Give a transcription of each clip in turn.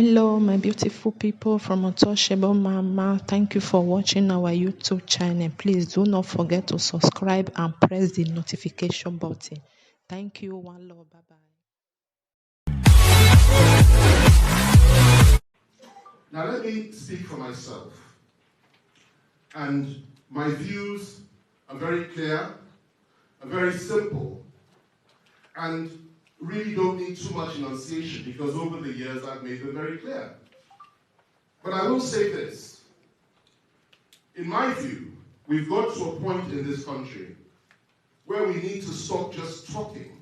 Hello, my beautiful people from Untouchable Mama. Thank you for watching our YouTube channel. Please do not forget to subscribe and press the notification button. Thank you. One love. Bye bye. Now let me speak for myself. And my views are very clear, are very simple, and really don't need too much enunciation because over the years I've made them very clear. But I will say this. In my view, we've got to a point in this country where we need to stop just talking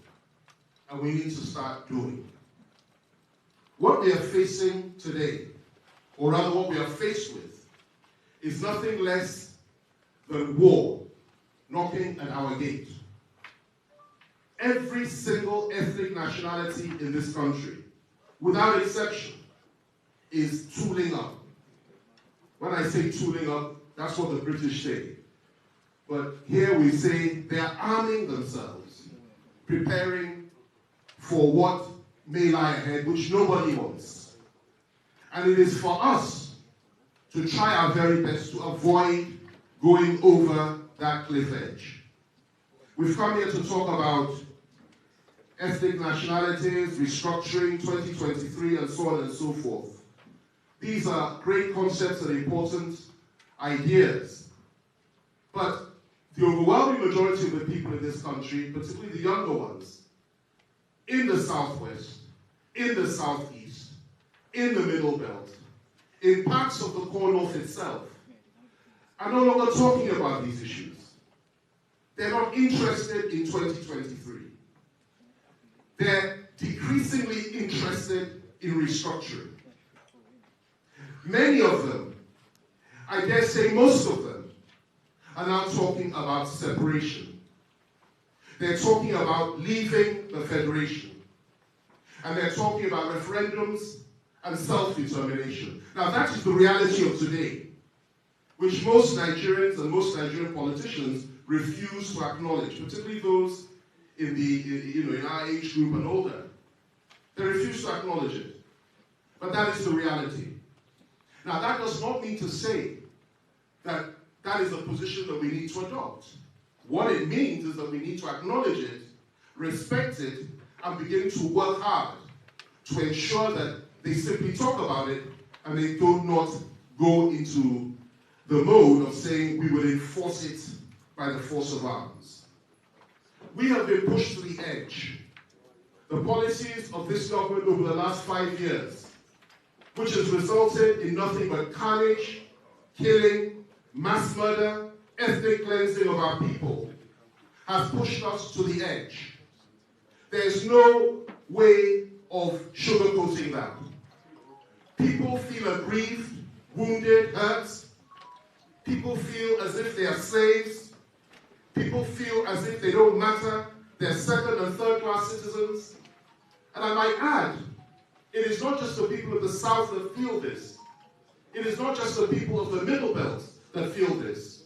and we need to start doing. What we are facing today, or rather what we are faced with, is nothing less than war knocking at our gate. Every single ethnic nationality in this country, without exception, is tooling up. When I say tooling up, that's what the British say. But here we say they are arming themselves, preparing for what may lie ahead, which nobody wants. And it is for us to try our very best to avoid going over that cliff edge. We've come here to talk about ethnic nationalities, restructuring, 2023, and so on and so forth. These are great concepts and important ideas. But the overwhelming majority of the people in this country, particularly the younger ones, in the Southwest, in the Southeast, in the Middle Belt, in parts of the core North itself, are no longer talking about these issues. They're not interested in 2023. They're decreasingly interested in restructuring. Many of them, I dare say most of them, are now talking about separation. They're talking about leaving the Federation. And they're talking about referendums and self-determination. Now that is the reality of today, which most Nigerians and most Nigerian politicians refuse to acknowledge, particularly those in in our age group and older. They refuse to acknowledge it. But that is the reality. Now that does not mean to say that that is a position that we need to adopt. What it means is that we need to acknowledge it, respect it, and begin to work hard to ensure that they simply talk about it and they do not go into the mode of saying we will enforce it by the force of arms. We have been pushed to the edge. The policies of this government over the last 5 years, which has resulted in nothing but carnage, killing, mass murder, ethnic cleansing of our people, has pushed us to the edge. There's no way of sugarcoating that. People feel aggrieved, wounded, hurt. People feel as if they are slaves. People feel as if they don't matter. They're second and third class citizens. And I might add, it is not just the people of the South that feel this. It is not just the people of the Middle Belt that feel this.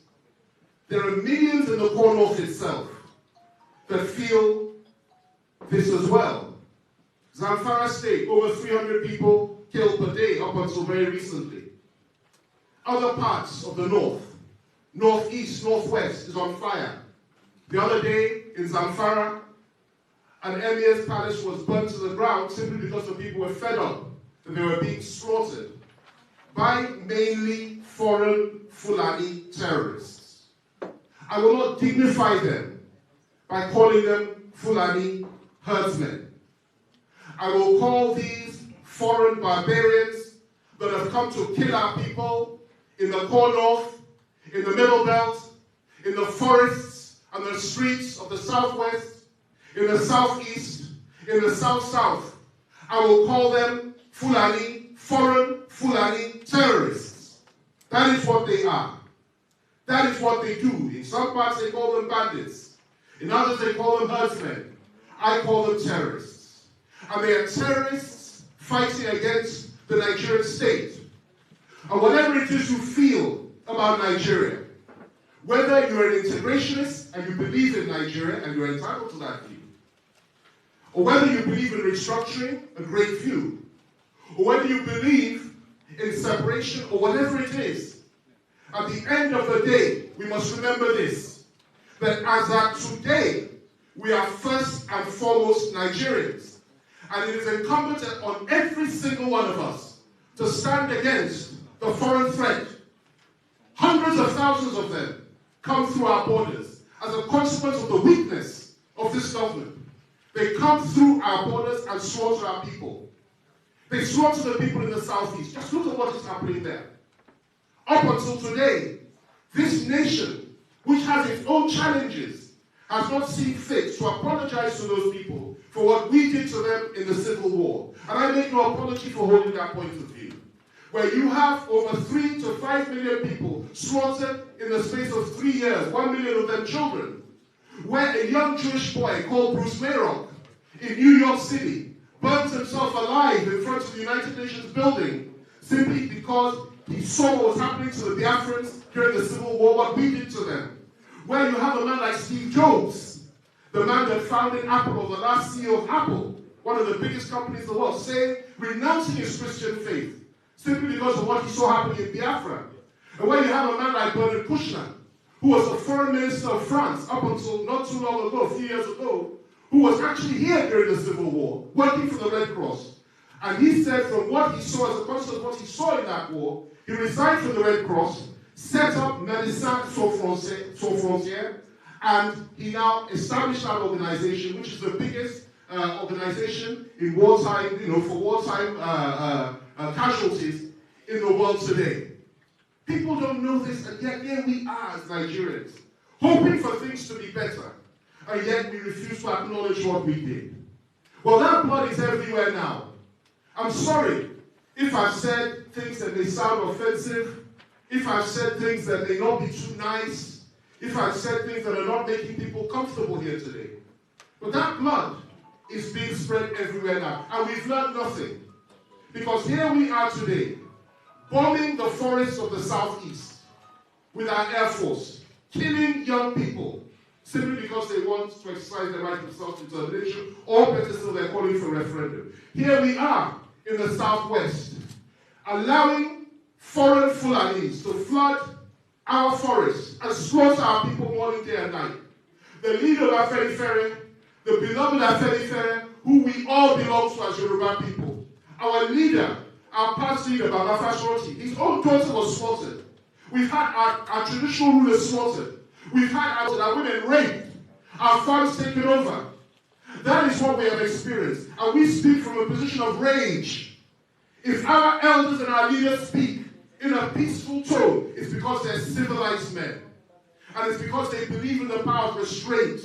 There are millions in the core North itself that feel this as well. Zamfara State, over 300 people killed per day up until very recently. Other parts of the North, Northeast, Northwest is on fire. The other day in Zamfara, an emir's palace was burnt to the ground simply because the people were fed up and they were being slaughtered by mainly foreign Fulani terrorists. I will not dignify them by calling them Fulani herdsmen. I will call these foreign barbarians that have come to kill our people in the core North, in the Middle Belt, in the forests and the streets of the Southwest, in the Southeast, in the South-South. I will call them Fulani, foreign Fulani terrorists. That is what they are. That is what they do. In some parts they call them bandits. In others they call them herdsmen. I call them terrorists. And they are terrorists fighting against the Nigerian state. And whatever it is you feel about Nigeria, whether you're an integrationist and you believe in Nigeria, and you're entitled to that view, or whether you believe in restructuring, a great view, or whether you believe separation, or whatever it is, at the end of the day, we must remember this, that as at today, we are first and foremost Nigerians. And it is incumbent on every single one of us to stand against the foreign threat. Hundreds of thousands of them come through our borders as a consequence of the weakness of this government. They come through our borders and slaughter our people. They slaughter the people in the southeast. Just look at what is happening there. Up until today, this nation, which has its own challenges, has not seen fit to apologize to those people for what we did to them in the Civil War. And I make no apology for holding that point of view. Where you have over 3 to 5 million people slaughtered in the space of 3 years, 1 million of them children. Where a young Jewish boy called Bruce Mayrock in New York City burnt himself alive in front of the United Nations building simply because he saw what was happening to the Biafrans during the Civil War, what we did to them. Where you have a man like Steve Jobs, the man that founded Apple, or the last CEO of Apple, one of the biggest companies in the world, saying, renouncing his Christian faith, simply because of what he saw happening in Biafra. And where you have a man like Bernard Kouchner, who was the foreign minister of France up until not too long ago, a few years ago, who was actually here during the Civil War, working for the Red Cross. And he said from what he saw, as a consequence of what he saw in that war, he resigned from the Red Cross, set up Médecins Sans Frontières, and he now established that organization, which is the biggest organization in wartime, for wartime casualties in the world today. People don't know this, and yet here we are as Nigerians, hoping for things to be better, and yet we refuse to acknowledge what we did. Well, that blood is everywhere now. I'm sorry if I've said things that may sound offensive, if I've said things that may not be too nice, if I've said things that are not making people comfortable here today. But that blood is being spread everywhere now, and we've learned nothing. Because here we are today, bombing the forests of the southeast with our Air Force, killing young people, simply because they want to exercise their right of self-determination, or better still, they're calling for a referendum. Here we are in the southwest, allowing foreign Fulanis to flood our forests and slaughter our people morning, day, and night. The leader of Afenifere, the beloved Afenifere, who we all belong to as Yoruba people, our leader, our past leader, Baba Fashoroti, his own daughter was slaughtered. We've had our traditional rulers slaughtered. We've had our women raped, our farms taken over. That is what we have experienced. And we speak from a position of rage. If our elders and our leaders speak in a peaceful tone, it's because they're civilized men. And it's because they believe in the power of restraint.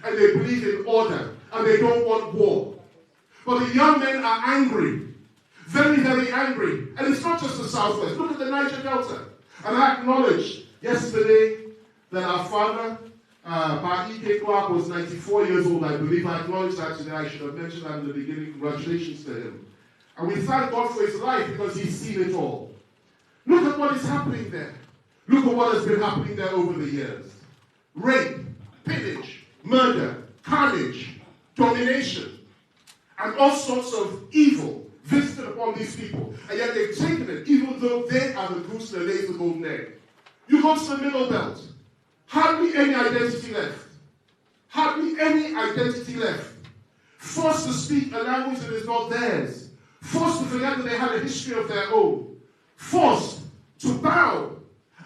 And they believe in order. And they don't want war. But the young men are angry. Very, very angry. And it's not just the Southwest. Look at the Niger Delta. And I acknowledged yesterday that our father, Ike Clark, was 94 years old, I believe. I acknowledged that today. I should have mentioned that in the beginning. Congratulations to him. And we thank God for his life because he's seen it all. Look at what is happening there. Look at what has been happening there over the years. Rape, pillage, murder, carnage, domination, and all sorts of evil visited upon these people. And yet they've taken it, even though they are the goose that lays the golden egg. You go to the middle belt. Hardly any identity left. Hardly any identity left. Forced to speak a language that is not theirs. Forced to forget that they had a history of their own. Forced to bow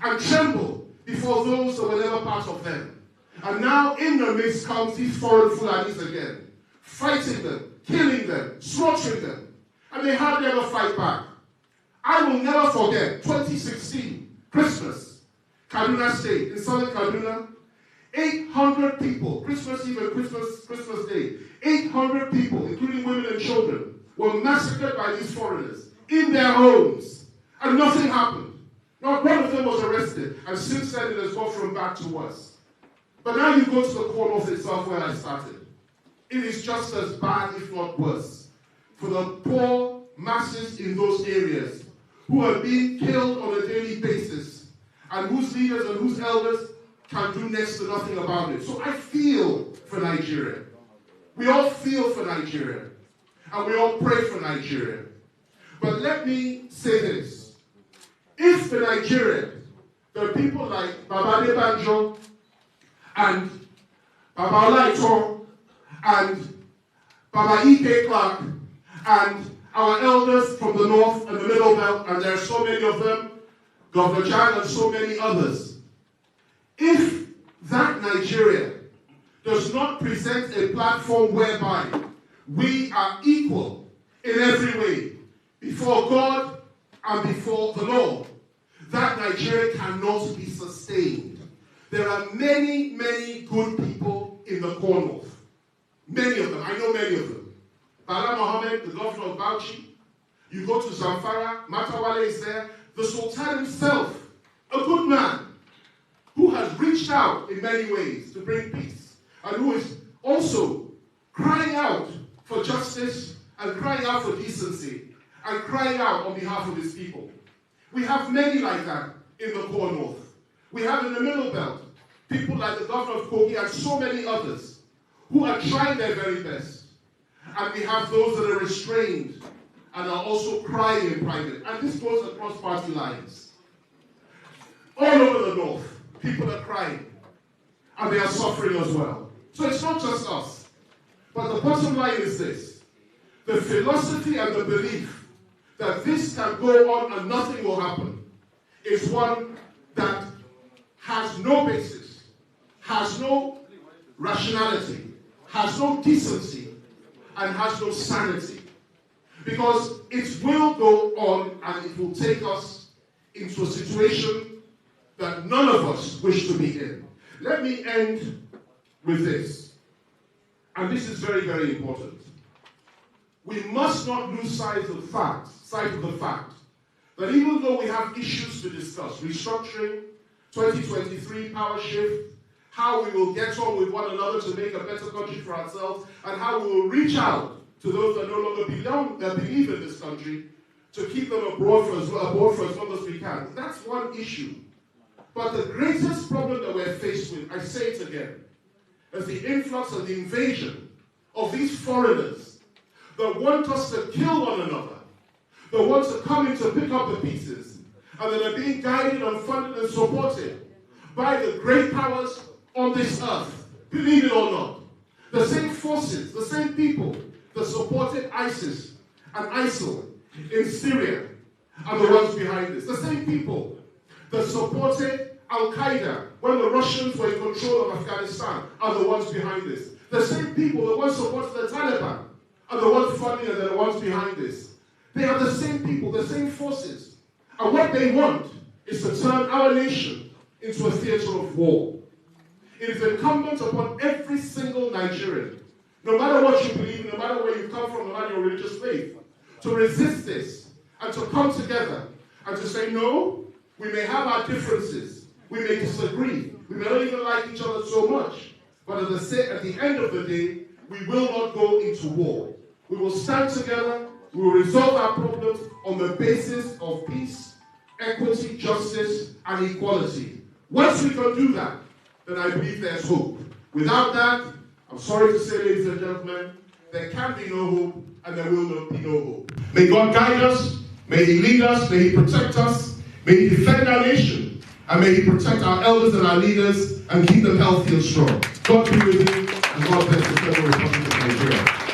and tremble before those that were never part of them. And now in the midst comes these foreign Fulanis again, fighting them, killing them, slaughtering them. And they hardly ever fight back. I will never forget 2016, Christmas, Kaduna State, in southern Kaduna, 800 people, Christmas Eve and Christmas Day, 800 people, including women and children, were massacred by these foreigners in their homes. And nothing happened. Not one of them was arrested. And since then, it has gone from bad to worse. But now you go to the core north itself where I started. It is just as bad, if not worse, for the poor masses in those areas who are being killed on a daily basis and whose leaders and whose elders can do next to nothing about it. So I feel for Nigeria. We all feel for Nigeria. And we all pray for Nigeria. But let me say this. If in Nigeria, there are people like Baba Banjo and Baba Olaito and Baba E.K. Clark and our elders from the north and the middle belt, and there are so many of them, Governor Jan and so many others. If that Nigeria does not present a platform whereby we are equal in every way before God and before the law, that Nigeria cannot be sustained. There are many, many good people in the core north. Many of them. I know many of them. Bala Mohammed, the governor of Bauchi. You go to Zamfara, Matawale is there. The Sultan himself, a good man, who has reached out in many ways to bring peace, and who is also crying out for justice and crying out for decency and crying out on behalf of his people. We have many like that in the core north. We have in the middle belt people like the governor of Kogi and so many others who are trying their very best. And we have those that are restrained and are also crying in private. And this goes across party lines. All over the north, people are crying. And they are suffering as well. So it's not just us. But the bottom line is this. The philosophy and the belief that this can go on and nothing will happen is one that has no basis, has no rationality, has no decency, and has no sanity. Because it will go on and it will take us into a situation that none of us wish to be in. Let me end with this. And this is very, very important. We must not lose sight of the fact that even though we have issues to discuss, restructuring, 2023 power shift, how we will get on with one another to make a better country for ourselves, and how we will reach out to those that no longer believe in this country, to keep them abroad for as long as we can. That's one issue. But the greatest problem that we're faced with, I say it again, is the influx and the invasion of these foreigners that want us to kill one another, that want to come in to pick up the pieces, and that are being guided and funded and supported by the great powers on this earth, believe it or not. The same forces, the same people that supported ISIS and ISIL in Syria are the ones behind this. The same people that supported Al-Qaeda when the Russians were in control of Afghanistan are the ones behind this. The same people that once supported the Taliban are the ones funding and are the ones behind this. They are the same people, the same forces. And what they want is to turn our nation into a theater of war. It is incumbent upon every single Nigerian, no matter what you believe in, no matter where you come from, no matter your religious faith, to resist this and to come together and to say, no, we may have our differences, we may disagree, we may not even like each other so much, but at the end of the day, we will not go into war. We will stand together, we will resolve our problems on the basis of peace, equity, justice, and equality. Once we can do that, then I believe there's hope. Without that, I'm sorry to say, ladies and gentlemen, there can be no hope, and there will not be no hope. May God guide us, may He lead us, may He protect us, may He defend our nation, and may He protect our elders and our leaders, and keep them healthy and strong. God be with you, and God bless the Federal Republic of Nigeria.